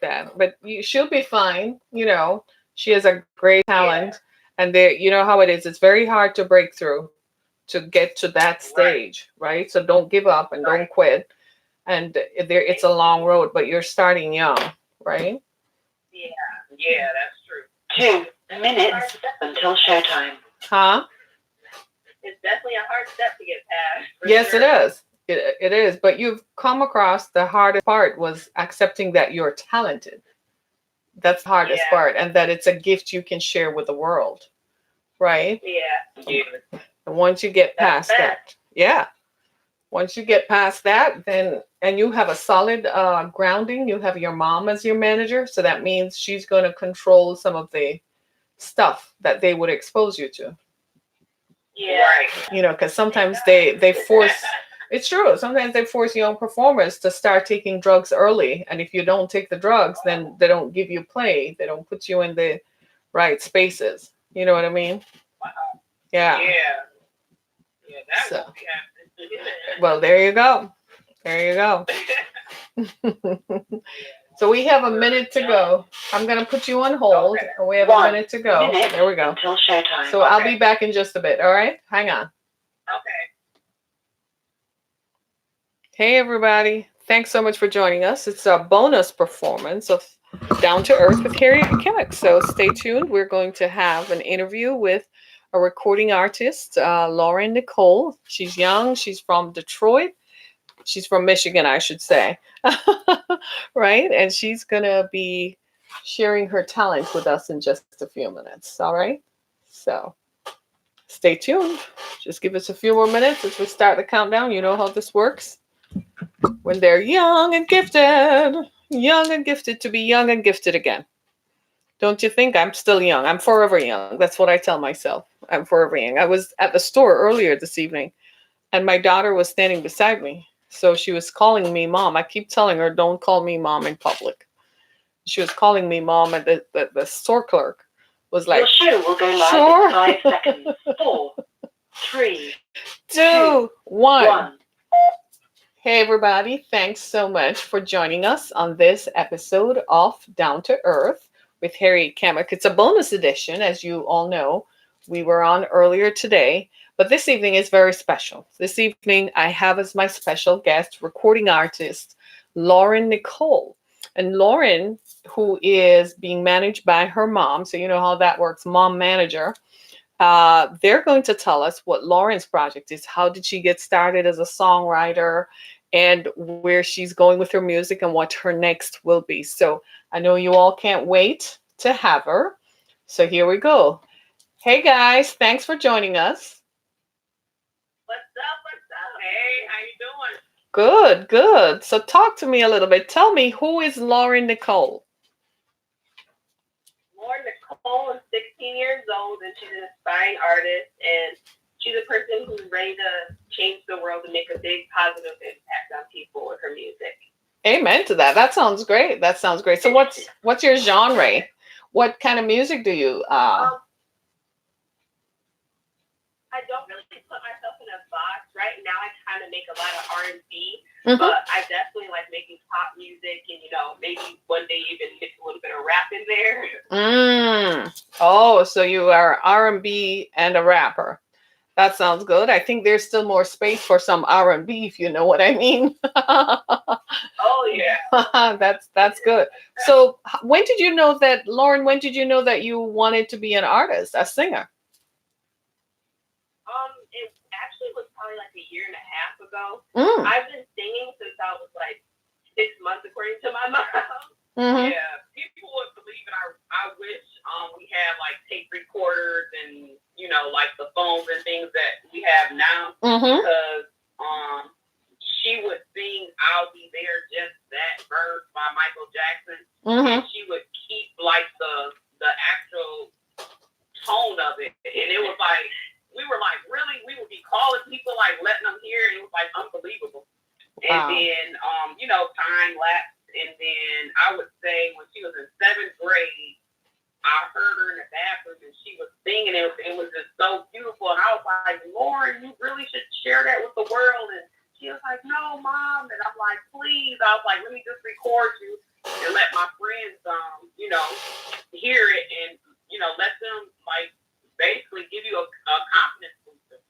that. But she'll be fine. She has a great talent, and there, you know how it is. It's very hard to break through to get to that stage, right? So don't give up and don't quit. And it's a long road, but you're starting young, right? Yeah, that's true. 2 minutes until showtime. Huh? It's definitely a hard step to get past. Yes, it is. It is. But you've come across the hardest part was accepting that you're talented. That's the hardest part, and that it's a gift you can share with the world, right? Yeah. And once you get past that, yeah. Once you get past that, then and you have a solid grounding. You have your mom as your manager, so that means she's going to control some of the stuff that they would expose you to. Yeah. Right. Because sometimes they force. It's true. Sometimes they force young performers to start taking drugs early, and if you don't take the drugs, then they don't give you play. They don't put you in the right spaces. You know what I mean? Wow. Yeah. Yeah. Yeah. That won't be happening. Well, there you go. There you go. So we have a minute to go. I'm going to put you on hold. Okay. And we have a minute to go. There we go. Until showtime. So I'll be back in just a bit. All right? Hang on. Okay. Hey, everybody. Thanks so much for joining us. It's a bonus performance of Down to Earth with Harriet Kimmick. So stay tuned. We're going to have an interview with a recording artist, Lauren Nicole. She's young. She's from Detroit. She's from Michigan, I should say. Right? And she's going to be sharing her talent with us in just a few minutes. All right? So stay tuned. Just give us a few more minutes as we start the countdown. You know how this works. When they're young and gifted to be young and gifted again. Don't you think? I'm still young? I'm forever young. That's what I tell myself. I'm forever young. I was at the store earlier this evening, and my daughter was standing beside me. So she was calling me mom. I keep telling her, don't call me mom in public. She was calling me mom, and the store clerk was like, your show will go live sure. In 5 seconds. 4, 3, 2, 1. Hey, everybody. Thanks so much for joining us on this episode of Down to Earth with Harriet Kimmick. It's a bonus edition, as you all know. We were on earlier today, but this evening is very special. This evening, I have as my special guest recording artist, Lauren Nicole. And Lauren, who is being managed by her mom, so you know how that works, mom manager. They're going to tell us what Lauren's project is. How did she get started as a songwriter, and where she's going with her music and what her next will be. So I know you all can't wait to have her. So here we go. Hey guys, thanks for joining us. What's up? Hey, how you doing? Good, good. So talk to me a little bit. Tell me, who is Lauren Nicole? Lauren Nicole is 16 years old, and she's an aspiring artist, and she's a person who's ready to change the world and make a big positive impact on people with her music. Amen to that. That sounds great. That sounds great. So what's your genre? What kind of music do you I don't really put myself in a box. Right now I kind of make a lot of R&B, but I definitely like making pop music, and maybe one day even mix a little bit of rap in there. Oh, so you are R&B and a rapper. That sounds good. I think there's still more space for some R&B, if you know what I mean. Oh yeah. That's good. So when did you know that, Lauren, you wanted to be an artist, a singer? It actually was probably like a year and a half ago. Mm. I've been singing since I was like 6 months, according to my mom. Mm-hmm. Yeah, people would believe it. I wish we had like tape recorders and like the phones and things that we have now, because she would sing "I'll Be There," just that verse by Michael Jackson, and she would keep like the actual tone of it, and it was like, we were like, really, we would be calling people, like letting them hear, and it was like unbelievable. Wow. And then time lapsed, and then I would say when she was in 7th grade, I heard her in the bathroom and she was singing. It was just so beautiful, and I was like, Lauren, you really should share that with the world. And she was like, no, Mom. And I'm like, please. I was like, let me just record you. and let my friends, hear it and, let them like basically give you a confidence booster.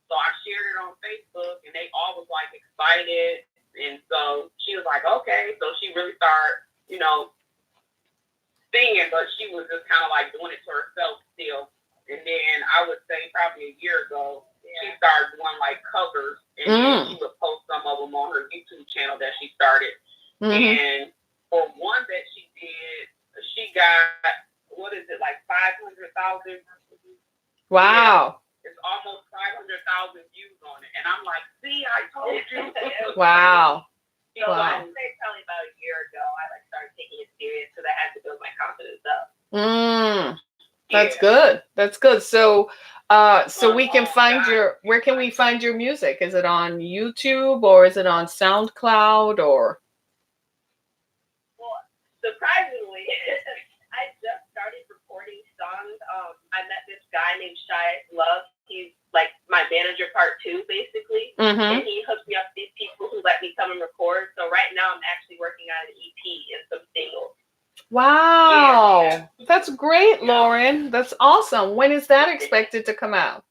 So I shared it on Facebook and they all was like excited. And so she was like, okay. So she really started, singing, but she was just kind of like doing it to herself still. And then I would say probably a year ago, she started doing like covers, and then she would post some of them on her YouTube channel that she started. And for one that she did, she got, what is it, like 500,000? Wow. Yeah, it's almost 500,000 views on it. And I'm like, see, I told you. Wow. So I would say probably about a year ago, I like started taking it serious because I had to build my confidence up. That's good. That's good. So, so we can find where can we find your music? Is it on YouTube or is it on SoundCloud or? Well, surprisingly, I just started recording songs. I met this guy named Shy Love. He's like my manager part 2, basically. And he hooked me up with these people who let me come and record. So right now I'm actually working on an EP and some singles. Wow. Yeah. That's great, Lauren. That's awesome. When is that expected to come out?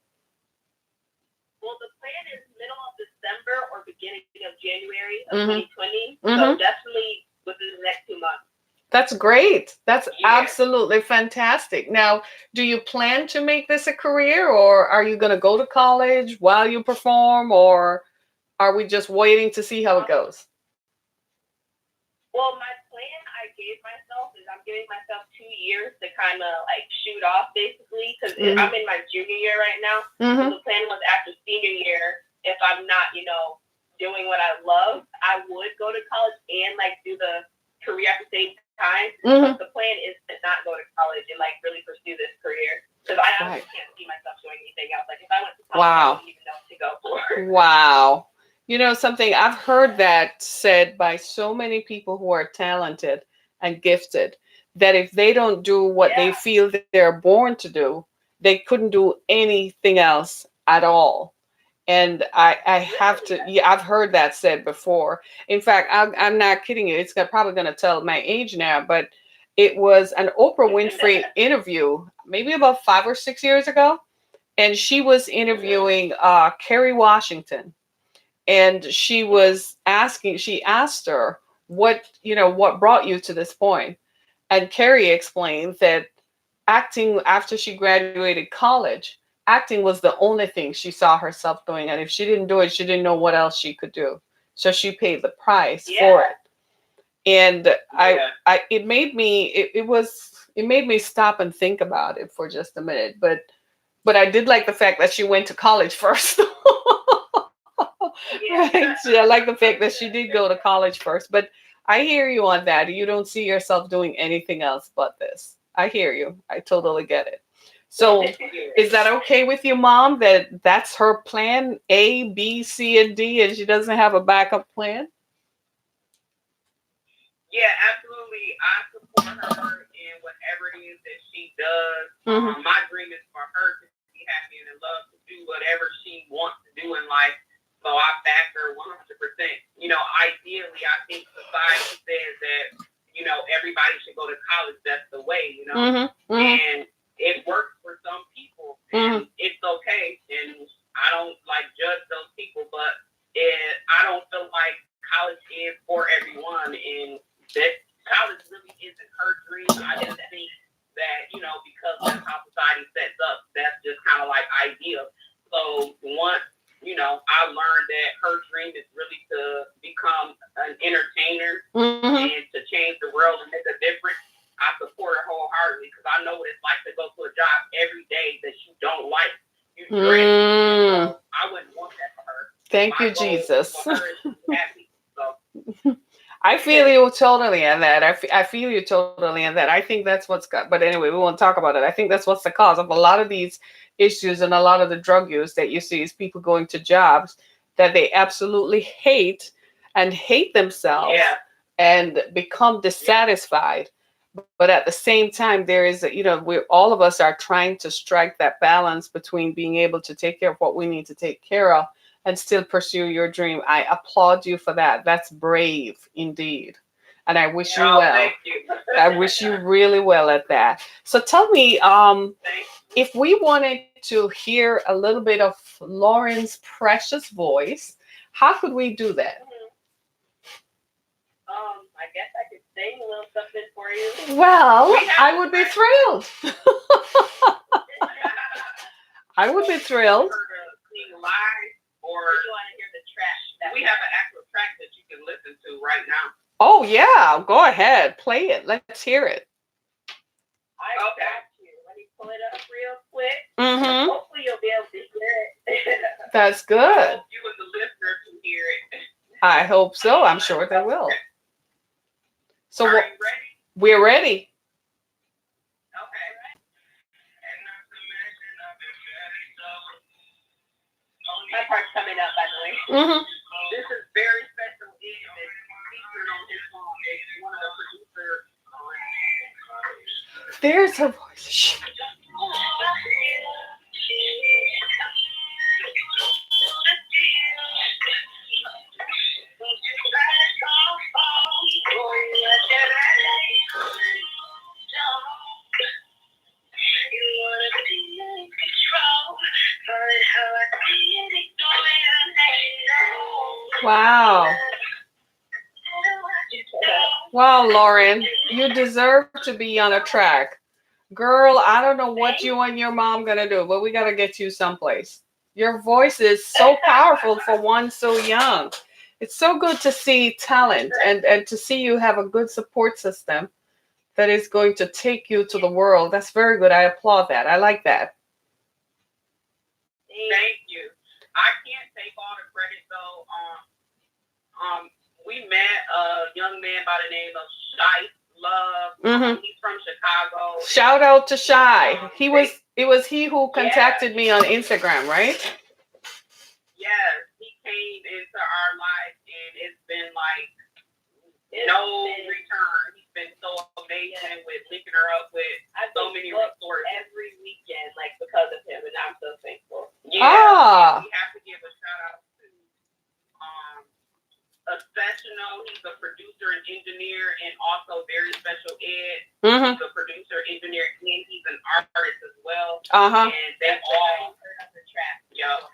Well, the plan is middle of December or beginning of January of 2020. So definitely within the next 2 months. That's great. That's absolutely fantastic. Now, do you plan to make this a career, or are you going to go to college while you perform, or are we just waiting to see how it goes? Well, my plan I gave myself is I'm giving myself 2 years to kind of like shoot off, basically, because I'm in my junior year right now. So the plan was after senior year, if I'm not, doing what I love, I would go to college and like do the career at the same time. But the plan is to not go to college and like really pursue this career, because I honestly can't see myself doing anything else. Like if I went to college, I wouldn't even know what to go for. Wow. You know something, I've heard that said by so many people who are talented and gifted, that if they don't do what they feel that they're born to do, they couldn't do anything else at all. And I have to, I've heard that said before. In fact, I'm not kidding you. It's probably going to tell my age now, but it was an Oprah Winfrey interview, maybe about 5 or 6 years ago. And she was interviewing Kerry Washington. And she asked her, what brought you to this point? And Kerry explained that acting, after she graduated college, acting was the only thing she saw herself doing. And if she didn't do it, she didn't know what else she could do. So she paid the price for it. And it made me stop and think about it for just a minute. But I did like the fact that she went to college first. Right? So I like the fact that she did go to college first. But I hear you on that. You don't see yourself doing anything else but this. I hear you. I totally get it. So is that okay with your mom, that that's her plan, A, B, C, and D, and she doesn't have a backup plan? Yeah, absolutely. I support her in whatever it is that she does. My dream is for her to be happy and in love, to do whatever she wants to do in life. So I back her 100%. Ideally, I think society says that, everybody should go to college. That's the way, and it works for some people, and it's okay. And I don't like judge those people, but I don't feel like college is for everyone, and that college really isn't her dream. I just think that, because that's how society sets up, that's just kind of like ideal. So once, I learned that her dream is really to become an entertainer and to change the world and make a difference. I support her wholeheartedly, because I know what it's like to go to a job every day that you don't like. You dread it. So I wouldn't want that for her. Thank you, Jesus. For her is to be happy. So. I feel you totally on that. I feel you totally on that. I think that's what's got, but anyway, we won't talk about it. I think that's what's the cause of a lot of these issues and a lot of the drug use that you see is people going to jobs that they absolutely hate and hate themselves and become dissatisfied. But at the same time, there is, we all of us are trying to strike that balance between being able to take care of what we need to take care of and still pursue your dream. I applaud you for that. That's brave indeed. and I wish you Oh, well. thank you. I wish you really well at that. So tell me, Thank if we wanted to hear a little bit of Lauren's precious voice, how could we do that? you. I guess I could sing a little something for you. Well, We have I would be thrilled. I would be thrilled. her to sing live, or you want to hear the track? We have an actual track that you can listen to right now. Oh, yeah. Go ahead. Play it. Let's hear it. I got you. Let me pull it up real quick. Mm-hmm. Hopefully you'll be able to hear it. That's I good. hope you and the listener can hear it. I hope so. I'm sure they will. So Are you ready? we're ready. Okay. My part's coming up, by the way. Mm-hmm. This is very special. Ed is featured on his song. It's one of the producers on. There's her voice. Shh. Wow. Wow, Lauren, you deserve to be on a track. Girl, I don't know what you and your mom gonna do, but we gotta get you someplace. Your voice is so powerful for one so young. It's so good to see talent and to see you have a good support system that is going to take you to the world. That's very good. I applaud that. I like that. Thank you. I can't take all the credit though. We met a young man by the name of Shy Love. Mm-hmm. He's from Chicago. Shout out to Shy. It was he who contacted me on Instagram, right? Yes, he came into our life and it's been like no return. He's been so amazing with linking her up with so many resources every weekend, like because of him, and I'm so thankful. Yeah, we have to give a shout out to Accessional. He's a producer and engineer, and also very special Ed. Mm-hmm. He's a producer, engineer, and he's an artist as well. Uh-huh. And they all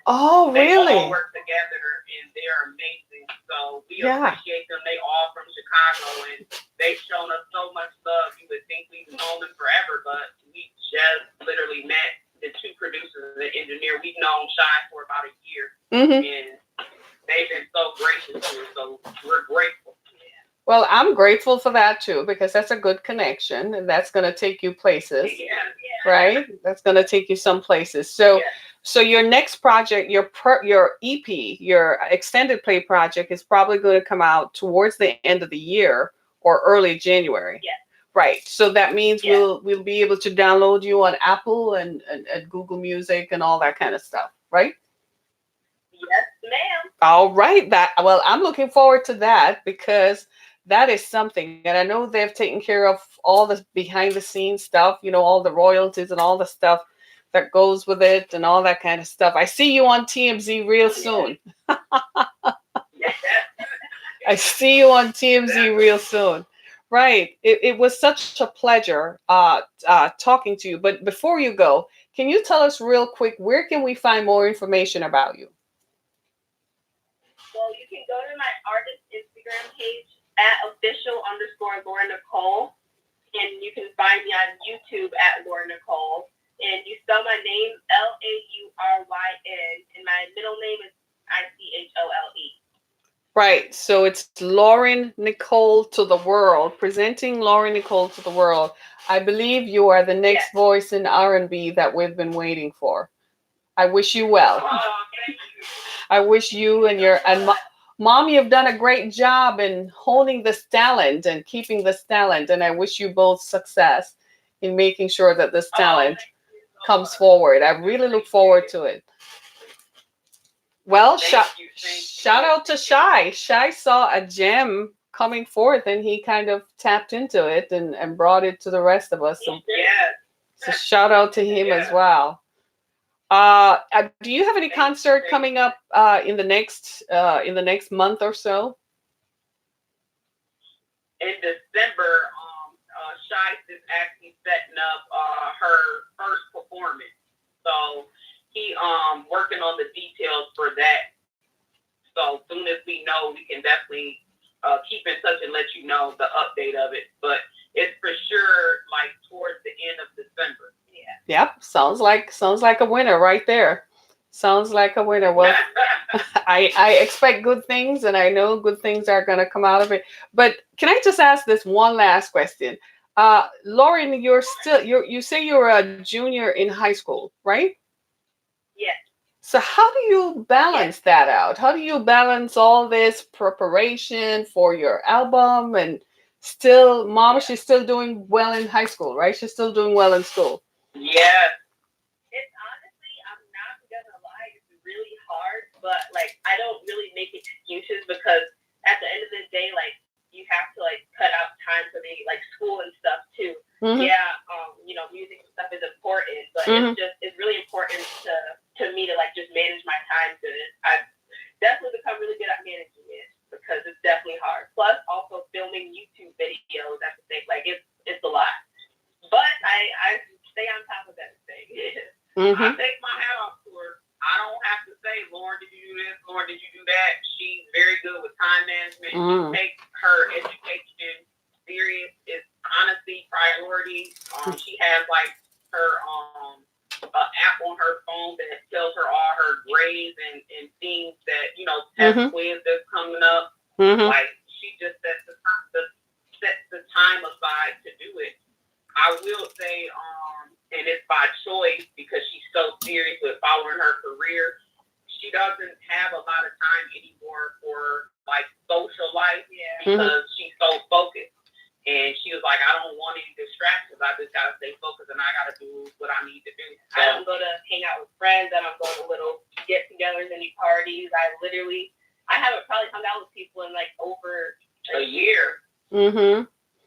Oh, really? They all work together, and they are amazing. So we appreciate them. They all from Chicago, and they've shown us so much love. You would think we've known them forever, but we just literally met the two producers and the engineer. We've known Shy for about a year, and they've been so gracious to us. So we're grateful. Well, I'm grateful for that too, because that's a good connection, and that's going to take you places, right? That's going to take you some places. So, so your next project, your EP, your extended play project, is probably going to come out towards the end of the year or early January. Yes. Right. So that means we'll be able to download you on Apple and Google Music and all that kind of stuff, right? Yes, ma'am. All right. Well, I'm looking forward to that because that is something. And I know they've taken care of all the behind the scenes stuff, all the royalties and all the stuff that goes with it and all that kind of stuff. I see you on TMZ real soon. I see you on TMZ real soon. Right. It was such a pleasure talking to you. But before you go, can you tell us real quick, where can we find more information about you? Well, you can go to my artist Instagram page at official_Laura Nicole, and you can find me on YouTube at Laura Nicole. And you spell my name Lauryn, and my middle name is Ichole. Right. So it's Lauryn Nicole to the world, presenting Lauryn Nicole to the world. I believe you are the next voice in R&B that we've been waiting for. I wish you well. Oh, thank you. I wish you and Mom, you've done a great job in honing this talent and keeping this talent. And I wish you both success in making sure that this talent comes forward. I really look forward to it. Well, shout out to Shy. Shy saw a gem coming forth and he kind of tapped into it and brought it to the rest of us. So shout out to him as well. Do you have any concert coming up in the next month or so? in December, Shice is actually setting up her first performance. So he working on the details for that. So soon as we know, we can definitely keep in touch and let you know the update of it. But it's for sure like towards the end of December. Yeah. Yep. Sounds like a winner right there. Sounds like a winner. Well, I expect good things, and I know good things are going to come out of it. But can I just ask this one last question? Lauren, you say you're a junior in high school, right? Yes. So how do you balance that out? How do you balance all this preparation for your album and still, Mama, she's still doing well in high school, right? She's still doing well in school. Yes. It's honestly, I'm not gonna lie, it's really hard, but like I don't really make excuses because at the end of the day, like you have to like cut out time for the like school and stuff too. Mm-hmm. Yeah, music and stuff is important, but it's really important to me to like just manage my time to it. I've definitely become really good at managing it because it's definitely hard. Plus also filming YouTube videos at the same like it's a lot. But I stay on top of everything. I take my hat off to her. I don't have to say, Lauren, did you do this? Lauren, did you do that? She's very good with time management. She takes her education serious. It's honestly priority. She has like her app on her phone that tells her all her grades and things that, test quiz that's coming up. Like she just sets the time aside to do it. I will say, and it's by choice because she's so serious with following her career. She doesn't have a lot of time anymore for like social life because she's so focused. And she was like, I don't want any distractions. I just gotta stay focused and I gotta do what I need to do. So, I don't go to hang out with friends. I don't go to little get-togethers, any parties. I haven't probably hung out with people in like over a year.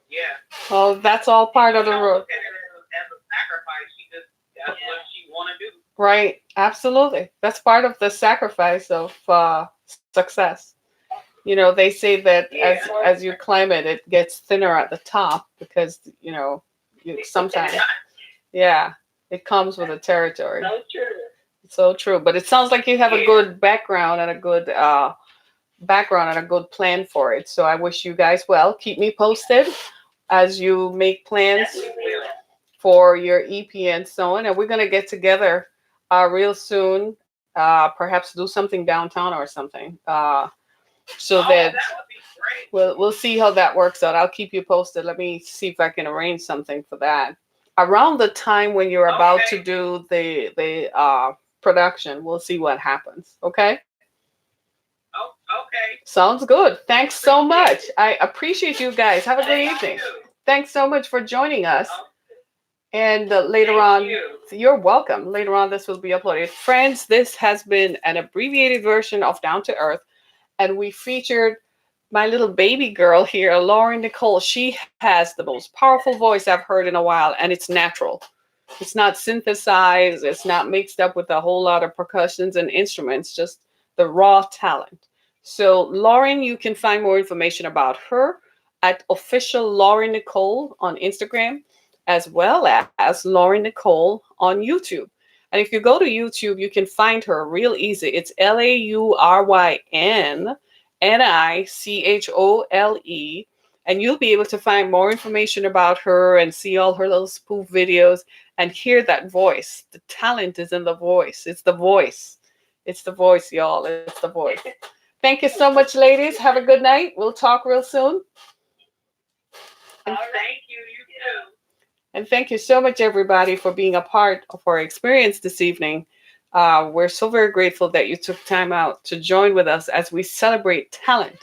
Yeah. Well, that's all part of the road. Look at it as a sacrifice. That's what she want to do. Right. Absolutely. That's part of the sacrifice of success. They say that as you climb it, it gets thinner at the top because, sometimes, it comes with the territory. So true. So true. But it sounds like you have a good background and a good plan for it. So I wish you guys well. Keep me posted as you make plans for your EP and so on. And we're going to get together real soon, perhaps do something downtown or something. So that would be great. We'll see how that works out. I'll keep you posted. Let me see if I can arrange something for that. Around the time when you're about to do the production, we'll see what happens. Okay? Oh, okay. Sounds good. Thanks so much. I appreciate you guys. Have a good evening. Thanks so much for joining us. And later on, you're welcome. Later on, this will be uploaded. Friends, this has been an abbreviated version of Down to Earth. And we featured my little baby girl here, Lauren Nicole. She has the most powerful voice I've heard in a while, and it's natural. It's not synthesized. It's not mixed up with a whole lot of percussions and instruments, just the raw talent. So Lauren, you can find more information about her at official Lauren Nicole on Instagram, as well as Lauren Nicole on YouTube. And if you go to YouTube, you can find her real easy. It's LaurynNichole. And you'll be able to find more information about her and see all her little spoof videos and hear that voice. The talent is in the voice. It's the voice. It's the voice, y'all. It's the voice. Thank you so much, ladies. Have a good night. We'll talk real soon. And thank you. You too. And thank you so much, everybody, for being a part of our experience this evening. We're so very grateful that you took time out to join with us as we celebrate talent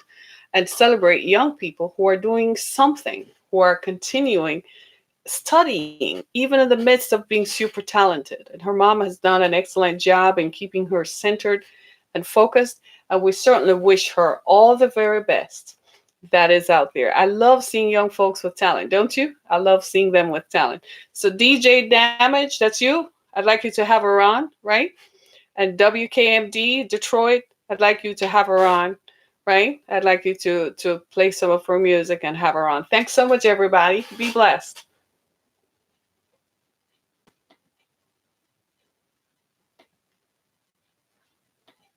and celebrate young people who are doing something, who are continuing studying, even in the midst of being super talented. And her mom has done an excellent job in keeping her centered and focused. And we certainly wish her all the very best that is out there. I love seeing young folks with talent, don't you? I love seeing them with talent. So DJ Damage, that's you. I'd like you to have her on, right? And WKMD Detroit, I'd like you to have her on right? I'd like you to play some of her music and have her on. Thanks so much, everybody. Be blessed.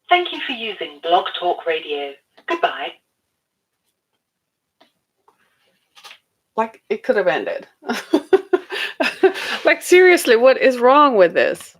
Thank you for using Blog Talk Radio. Goodbye. Like, it could have ended. Like, seriously, what is wrong with this?